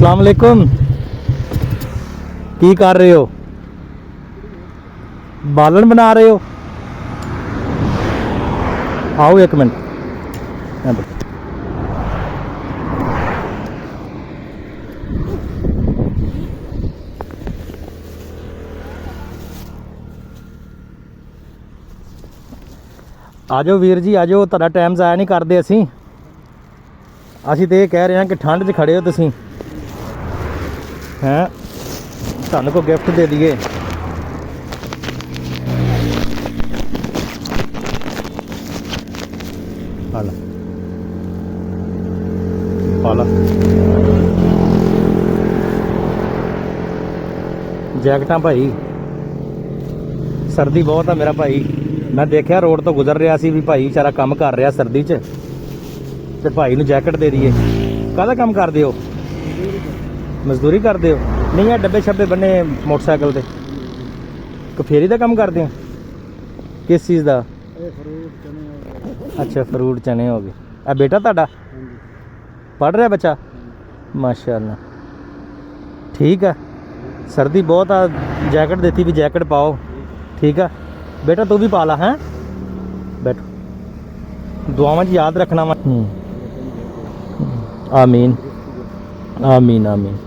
अस्सलाम वालेकुम। की कर रहे हो? बालन बना रहे हो? आओ एक मिनट। आ जाओ वीर जी, आ जाओ। ਤੁਹਾਡਾ ਟਾਈਮ ਜ਼ਾਇਆ ਨਹੀਂ ਕਰਦੇ ਅਸੀਂ ਤੇ ਇਹ ਕਹਿ ਰਹੇ ਹਾਂ ਕਿ ਠੰਡ 'ਚ ਖੜੇ ਹੋ ਤੁਸੀਂ ਹੈਂ, ਤੁਹਾਨੂੰ ਕੋਈ ਗਿਫਟ ਦੇ ਦਈਏ। ਹਾਲਾ ਪਾਲਾ ਜੈਕਟਾਂ ਭਾਈ, ਸਰਦੀ ਬਹੁਤ ਆ ਮੇਰਾ ਭਾਈ। ਮੈਂ ਦੇਖਿਆ ਰੋਡ ਤੋਂ ਗੁਜ਼ਰ ਰਿਹਾ ਸੀ ਵੀ ਭਾਈ ਵਿਚਾਰਾ ਕੰਮ ਕਰ ਰਿਹਾ ਸਰਦੀ 'ਚ, ਤੇ ਭਾਈ ਨੂੰ ਜੈਕਟ ਦੇ ਦਈਏ। ਕਾਹਦਾ ਕੰਮ ਕਰਦੇ ਹੋ? ਮਜ਼ਦੂਰੀ ਕਰਦੇ ਹੋ? ਨਹੀਂ ਆ ਡੱਬੇ ਛੱਬੇ ਬੰਨੇ ਮੋਟਰਸਾਈਕਲ ਤੇ ਕਫੇਰੀ ਦਾ ਕੰਮ ਕਰਦੇ ਹੋ? ਕਿਸ ਚੀਜ਼ ਦਾ? ਅੱਛਾ, ਫਰੂਟ ਚਨੇ ਹੋ ਗਏ। ਆ ਬੇਟਾ ਤੁਹਾਡਾ ਪੜ੍ਹ ਰਿਹਾ ਬੱਚਾ? ਮਾਸ਼ਾਅੱਲਾ, ਠੀਕ ਆ। ਸਰਦੀ ਬਹੁਤ ਆ, ਜੈਕਟ ਦਿੱਤੀ ਵੀ ਜੈਕਟ ਪਾਓ। ठीक है बेटा, तू भी पाला है। बैठो, दुआवां याद रखना। आमीन आमीन आमीन।